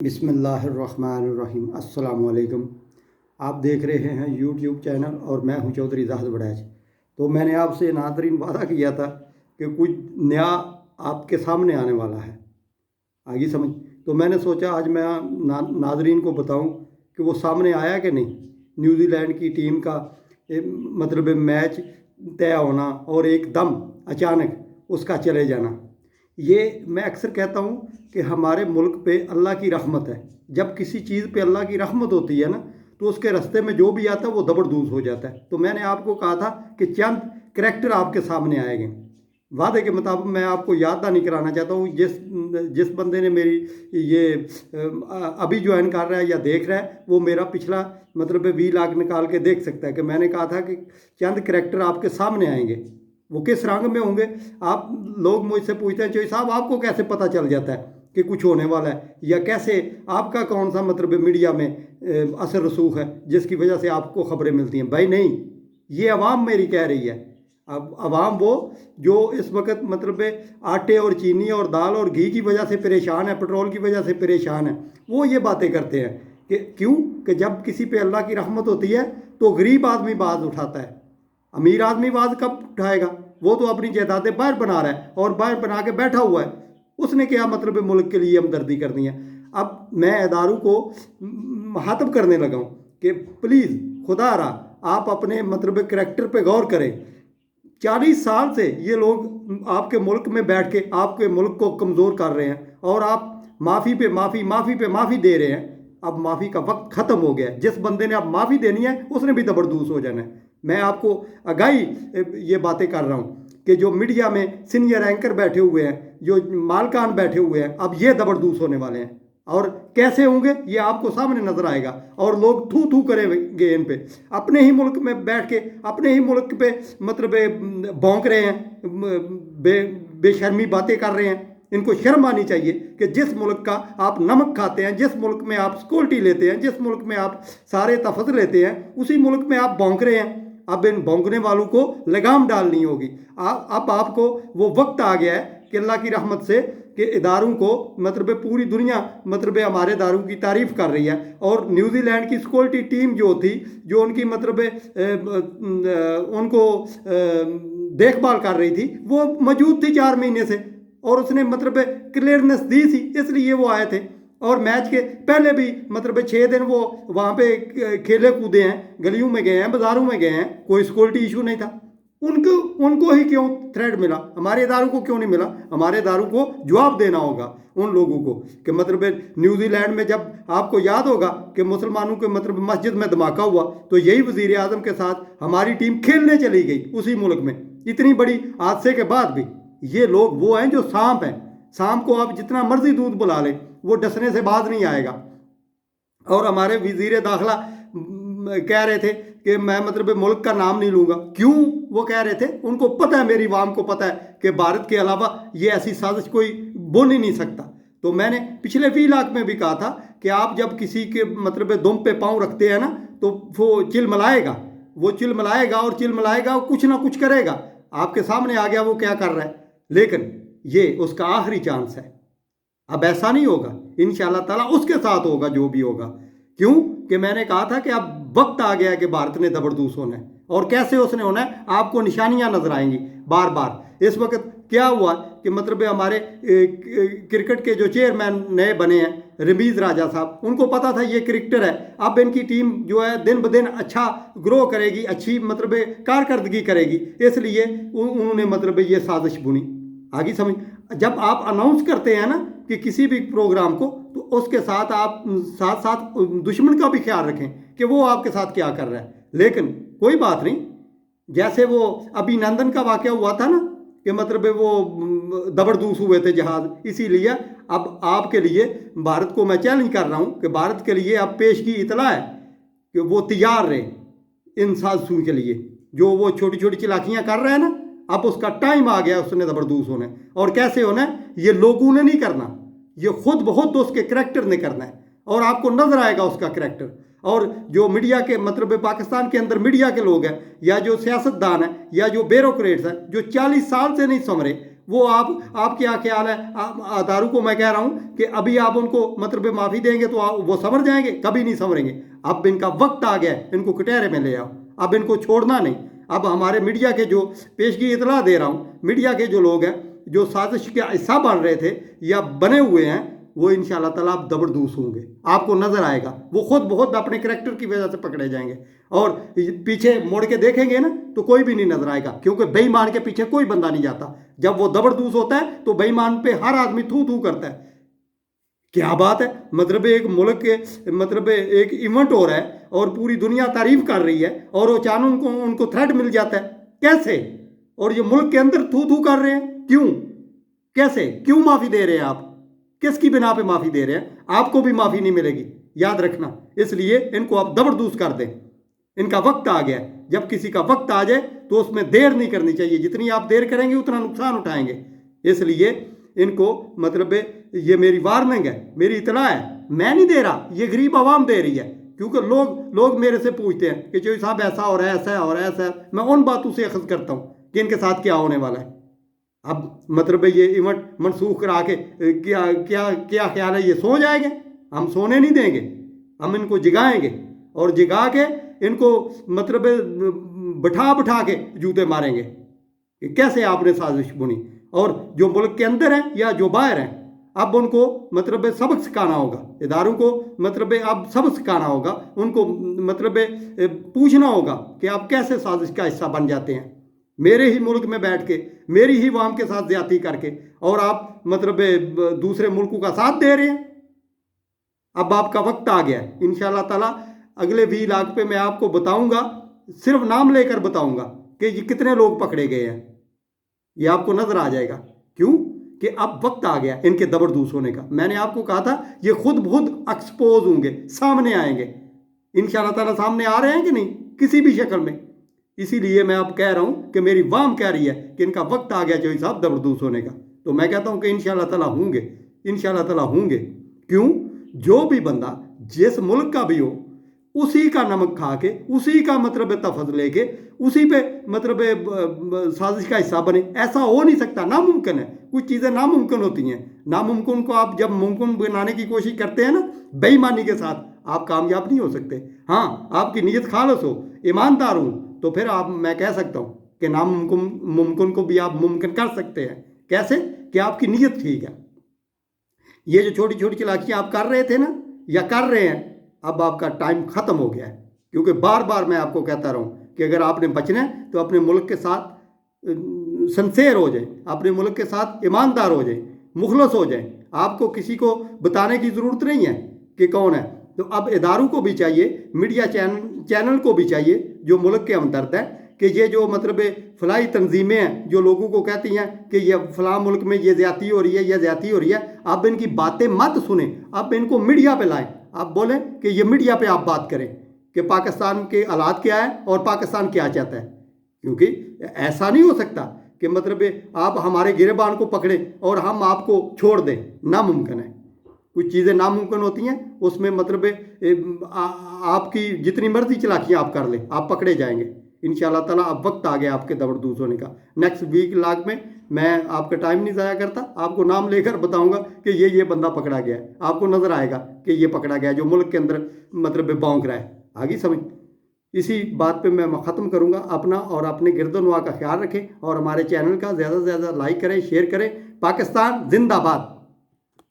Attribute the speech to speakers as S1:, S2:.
S1: بسم اللہ الرحمن الرحیم۔ السلام علیکم۔ آپ دیکھ رہے ہیں یوٹیوب چینل اور میں ہوں چودھری زاہد بڑیچ۔ تو میں نے آپ سے ناظرین وعدہ کیا تھا کہ کچھ نیا آپ کے سامنے آنے والا ہے، آگے سمجھ۔ تو میں نے سوچا آج میں ناظرین کو بتاؤں کہ وہ سامنے آیا کہ نہیں۔ نیوزی لینڈ کی ٹیم کا مطلب میچ طے ہونا اور ایک دم اچانک اس کا چلے جانا، یہ میں اکثر کہتا ہوں کہ ہمارے ملک پہ اللہ کی رحمت ہے۔ جب کسی چیز پہ اللہ کی رحمت ہوتی ہے نا تو اس کے رستے میں جو بھی آتا ہے وہ زبردوز ہو جاتا ہے۔ تو میں نے آپ کو کہا تھا کہ چند کریکٹر آپ کے سامنے آئے گے۔ وعدے کے مطابق میں آپ کو یاد نہیں کرانا چاہتا ہوں، جس بندے نے میری یہ ابھی جوائن کر رہا ہے یا دیکھ رہا ہے وہ میرا پچھلا مطلب ویلاگ نکال کے دیکھ سکتا ہے کہ میں نے کہا تھا کہ چند کریکٹر آپ کے سامنے آئیں گے۔ وہ کس رنگ میں ہوں گے؟ آپ لوگ مجھ سے پوچھتے ہیں چوہی صاحب آپ کو کیسے پتہ چل جاتا ہے کہ کچھ ہونے والا ہے، یا کیسے آپ کا کون سا مطلب میڈیا میں اثر رسوخ ہے جس کی وجہ سے آپ کو خبریں ملتی ہیں؟ بھائی نہیں، یہ عوام میری کہہ رہی ہے۔ اب عوام وہ جو اس وقت مطلب آٹے اور چینی اور دال اور گھی کی وجہ سے پریشان ہے، پٹرول کی وجہ سے پریشان ہے، وہ یہ باتیں کرتے ہیں کہ کیوں کہ جب کسی پہ اللہ کی رحمت ہوتی ہے تو غریب آدمی باز اٹھاتا ہے، امیر آدمی باز کب اٹھائے گا؟ وہ تو اپنی جائیدادیں باہر بنا رہا ہے اور باہر بنا کے بیٹھا ہوا ہے، اس نے کیا مطلب ملک کے لیے ہمدردی کرنی ہے؟ اب میں اداروں کو مخاطب کرنے لگا ہوں کہ پلیز خدا را آپ اپنے مطلب کریکٹر پہ غور کریں۔ 40 سال سے یہ لوگ آپ کے ملک میں بیٹھ کے آپ کے ملک کو کمزور کر رہے ہیں اور آپ معافی پہ معافی معافی پہ معافی دے رہے ہیں۔ اب معافی کا وقت ختم ہو گیا ہے۔ جس بندے نے اب معافی دینی ہے اس نے بھی زبردوز ہو جانا ہے۔ میں آپ کو آگاہی یہ باتیں کر رہا ہوں کہ جو میڈیا میں سینئر اینکر بیٹھے ہوئے ہیں، جو مالکان بیٹھے ہوئے ہیں، اب یہ زبردوز ہونے والے ہیں، اور کیسے ہوں گے یہ آپ کو سامنے نظر آئے گا، اور لوگ تھو تھو کریں گے ان پہ۔ اپنے ہی ملک میں بیٹھ کے اپنے ہی ملک پہ مطلب بھونک رہے ہیں، بے شرمی باتیں کر رہے ہیں۔ ان کو شرم آنی چاہیے کہ جس ملک کا آپ نمک کھاتے ہیں، جس ملک میں آپ سیکورٹی لیتے ہیں، جس ملک میں آپ سارے تحفظ لیتے ہیں، اسی ملک میں آپ بھونک رہے ہیں۔ اب ان بھونکنے والوں کو لگام ڈالنی ہوگی۔ اب آپ کو وہ وقت آ گیا ہے کہ اللہ کی رحمت سے کہ اداروں کو مطلب پوری دنیا مطلب ہمارے اداروں کی تعریف کر رہی ہے، اور نیوزی لینڈ کی سیکورٹی ٹیم جو تھی، جو ان کی مطلب ان کو دیکھ بھال کر رہی تھی، وہ موجود تھی 4 مہینے سے، اور اس نے مطلب کلیئرنس دی تھی، اس لیے وہ آئے تھے۔ اور میچ کے پہلے بھی مطلب 6 دن وہ وہاں پہ کھیلے کودے ہیں، گلیوں میں گئے ہیں، بازاروں میں گئے ہیں، کوئی سیکورٹی ایشو نہیں تھا۔ ان کو ہی کیوں تھریٹ ملا؟ ہمارے اداروں کو کیوں نہیں ملا؟ ہمارے اداروں کو جواب دینا ہوگا ان لوگوں کو کہ مطلب نیوزی لینڈ میں جب آپ کو یاد ہوگا کہ مسلمانوں کے مطلب مسجد میں دھماکہ ہوا تو یہی وزیر اعظم کے ساتھ ہماری ٹیم کھیلنے چلی گئی اسی ملک میں، اتنی بڑی حادثے کے بعد بھی۔ یہ لوگ وہ ہیں جو سانپ ہیں، سانپ کو آپ جتنا مرضی دودھ بلا لیں وہ ڈسنے سے باز نہیں آئے گا۔ اور ہمارے وزیر داخلہ کہہ رہے تھے کہ میں مطلب ملک کا نام نہیں لوں گا۔ کیوں وہ کہہ رہے تھے؟ ان کو پتہ ہے، میری عوام کو پتہ ہے کہ بھارت کے علاوہ یہ ایسی سازش کوئی بن ہی نہیں سکتا۔ تو میں نے پچھلے ویلاگ میں بھی کہا تھا کہ آپ جب کسی کے مطلب دم پہ پاؤں رکھتے ہیں نا تو وہ چل ملائے گا، وہ چل ملائے گا اور چل ملائے گا، کچھ نہ کچھ کرے گا۔ آپ کے سامنے آ گیا وہ کیا کر رہا ہے، لیکن یہ اس کا آخری چانس ہے۔ اب ایسا نہیں ہوگا، انشاءاللہ تعالیٰ اس کے ساتھ ہوگا جو بھی ہوگا۔ کیوں کہ میں نے کہا تھا کہ اب وقت آ گیا ہے کہ بھارت نے زبردوز ہونا ہے، اور کیسے اس نے ہونا ہے آپ کو نشانیاں نظر آئیں گی بار بار۔ اس وقت کیا ہوا کہ مطلب ہمارے کرکٹ کے جو چیئرمین نئے بنے ہیں رمیز راجہ صاحب، ان کو پتا تھا یہ کرکٹر ہے، اب ان کی ٹیم جو ہے دن بدن اچھا گرو کرے گی، اچھی مطلب کارکردگی کرے گی، اس لیے انہوں نے مطلب یہ سازش بنی۔ آگے سمجھ، جب آپ اناؤنس کرتے ہیں نا کہ کسی بھی پروگرام کو تو اس کے ساتھ آپ ساتھ ساتھ دشمن کا بھی خیال رکھیں کہ وہ آپ کے ساتھ کیا کر رہا ہے۔ لیکن کوئی بات نہیں، جیسے وہ ابھی نندن کا واقعہ ہوا تھا نا کہ مطلب وہ زبردوز ہوئے تھے جہاز، اسی لیے اب آپ کے لیے بھارت کو میں چیلنج کر رہا ہوں کہ بھارت کے لیے اب پیش کی اطلاع ہے کہ وہ تیار رہے ان سازشوں کے لیے، جو وہ چھوٹی چھوٹی چلاکیاں کر رہے ہیں نا، اب اس کا ٹائم آ گیا، اس نے زبردوز ہونا ہے۔ اور کیسے ہونا ہے؟ یہ لوگوں نے نہیں کرنا، یہ خود بہت اس کے کریکٹر نے کرنا ہے، اور آپ کو نظر آئے گا اس کا کریکٹر۔ اور جو میڈیا کے مطلب پاکستان کے اندر میڈیا کے لوگ ہیں، یا جو سیاست دان ہیں، یا جو بیوروکریٹس ہیں جو 40 سال سے نہیں سنورے، وہ آپ کیا خیال ہے؟ دارو کو میں کہہ رہا ہوں کہ ابھی آپ ان کو مطلب معافی دیں گے تو وہ سنور جائیں گے؟ کبھی نہیں سنوریں گے. اب ان کا وقت آ گیا ہے، ان کو کٹہرے میں لے آؤ. اب ان کو چھوڑنا نہیں. اب ہمارے میڈیا کے جو پیشگی اطلاع دے رہا ہوں، میڈیا کے جو لوگ ہیں جو سازش کا حصہ بن رہے تھے یا بنے ہوئے ہیں، وہ انشاءاللہ تعالیٰ آپ زبردوس ہوں گے. آپ کو نظر آئے گا، وہ خود بہت اپنے کریکٹر کی وجہ سے پکڑے جائیں گے. اور پیچھے مڑ کے دیکھیں گے نا تو کوئی بھی نہیں نظر آئے گا، کیونکہ بے ایمان کے پیچھے کوئی بندہ نہیں جاتا. جب وہ زبردوس ہوتا ہے تو بے ایمان پہ ہر آدمی تھو تھو کرتا ہے. کیا بات ہے! مطلب ایک ملک کے مطلب ایک ایونٹ ہو رہا ہے اور پوری دنیا تعریف کر رہی ہے اور اچانک ان کو تھریٹ مل جاتا ہے. کیسے؟ اور یہ ملک کے اندر تھو تھو کر رہے ہیں. کیوں؟ کیسے؟ کیوں معافی دے رہے ہیں آپ؟ کس کی بنا پہ معافی دے رہے ہیں؟ آپ کو بھی معافی نہیں ملے گی، یاد رکھنا. اس لیے ان کو آپ زبردوس کر دیں. ان کا وقت آ گیا ہے. جب کسی کا وقت آ جائے تو اس میں دیر نہیں کرنی چاہیے. جتنی آپ دیر کریں گے اتنا نقصان اٹھائیں گے. اس لیے ان کو مطلب یہ میری وارننگ ہے، میری اطلاع ہے. میں نہیں دے رہا، یہ غریب عوام دے رہی ہے. کیونکہ لوگ میرے سے پوچھتے ہیں کہ چوہدری صاحب ایسا ہو رہا ہے، ایسا ہے اور ایسا ہے. میں ان باتوں سے اخذ کرتا ہوں کہ ان کے ساتھ کیا ہونے والا ہے. اب مطلب یہ ایونٹ منسوخ کرا کے کیا خیال ہے یہ سو جائیں گے؟ ہم سونے نہیں دیں گے. ہم ان کو جگائیں گے اور جگا کے ان کو مطلب بٹھا کے جوتے ماریں گے کہ کیسے آپ نے سازش بنی. اور جو ملک کے اندر ہیں یا جو باہر ہیں، اب ان کو مطلب سبق سکھانا ہوگا. اداروں کو مطلب اب سبق سکھانا ہوگا. ان کو مطلب پوچھنا ہوگا کہ آپ کیسے سازش کا حصہ بن جاتے ہیں. میرے ہی ملک میں بیٹھ کے، میری ہی عوام کے ساتھ زیادتی کر کے، اور آپ مطلب دوسرے ملکوں کا ساتھ دے رہے ہیں. اب آپ کا وقت آ گیا ہے. انشاءاللہ تعالیٰ اگلے ولاگ پہ میں آپ کو بتاؤں گا، صرف نام لے کر بتاؤں گا کہ یہ کتنے لوگ پکڑے گئے ہیں. یہ آپ کو نظر آ جائے گا. کیوں کہ اب وقت آ گیا ان کے زبردوس ہونے کا. میں نے آپ کو کہا تھا یہ خود بخود ایکسپوز ہوں گے، سامنے آئیں گے. انشاءاللہ تعالیٰ سامنے آ رہے ہیں کہ نہیں کسی بھی شکل میں. اسی لیے میں اب کہہ رہا ہوں کہ میری عوام کہہ رہی ہے کہ ان کا وقت آ گیا چوہدری صاحب زبردوس ہونے کا. تو میں کہتا ہوں کہ انشاءاللہ تعالیٰ ہوں گے، انشاءاللہ تعالیٰ ہوں گے. کیوں؟ جو بھی بندہ جس ملک کا بھی ہو، اسی کا نمک کھا کے، اسی کا مطلب تفض لے کے، اسی پہ مطلب سازش کا حصہ بنے. ایسا ہو نہیں سکتا، ناممکن ہے. کچھ چیزیں ناممکن ہوتی ہیں. ناممکن کو آپ جب ممکن بنانے کی کوشش کرتے ہیں نا بے ایمانی کے ساتھ، آپ کامیاب نہیں ہو سکتے. ہاں، آپ کی نیت خالص ہو، ایماندار ہوں، تو پھر میں کہہ سکتا ہوں کہ ممکن کو بھی آپ ممکن کر سکتے ہیں. کیسے؟ کہ آپ کی نیت ٹھیک ہے. یہ جو چھوٹی چھوٹی چالاکیاں آپ کر رہے تھے نا یا کر رہے ہیں، اب آپ کا ٹائم ختم ہو گیا ہے. کیونکہ بار بار میں آپ کو کہتا رہا ہوں کہ اگر آپ نے بچنا ہے تو اپنے ملک کے ساتھ سنسیئر ہو جائیں، اپنے ملک کے ساتھ ایماندار ہو جائیں، مخلص ہو جائیں. آپ کو کسی کو بتانے کی ضرورت نہیں ہے کہ کون ہے. تو اب اداروں کو بھی چاہیے، میڈیا چینل کو بھی چاہیے جو ملک کے ہمدرد ہیں، کہ یہ جو مطلب فلاحی تنظیمیں ہیں جو لوگوں کو کہتی ہیں کہ یہ فلاں ملک میں یہ زیادتی ہو رہی ہے، یہ زیادتی ہو رہی ہے، آپ ان کی باتیں مت سنیں. آپ ان کو میڈیا پہ لائیں. آپ بولیں کہ یہ میڈیا پہ آپ بات کریں کہ پاکستان کے حالات کیا ہے اور پاکستان کیا چاہتا ہے. کیونکہ ایسا نہیں ہو سکتا کہ مطلب آپ ہمارے گریبان کو پکڑیں اور ہم آپ کو چھوڑ دیں. ناممکن ہے. کچھ چیزیں ناممکن ہوتی ہیں، اس میں مطلب آپ کی جتنی مرضی چلاکیاں آپ کر لیں، آپ پکڑے جائیں گے. انشاءاللہ تعالیٰ اب وقت آ گیا آپ کے زبردوس ہونے کا. نیکسٹ ویک لاگ میں آپ کا ٹائم نہیں ضائع کرتا، آپ کو نام لے کر بتاؤں گا کہ یہ بندہ پکڑا گیا ہے. آپ کو نظر آئے گا کہ یہ پکڑا گیا ہے جو ملک کے اندر مطلب بونک رہا ہے. آگی سمجھ. اسی بات پہ میں ختم کروں گا. اپنا اور اپنے گرد و نواح کا خیال رکھیں اور ہمارے چینل کا زیادہ سے زیادہ لائک کریں، شیئر کریں. پاکستان زندہ باد.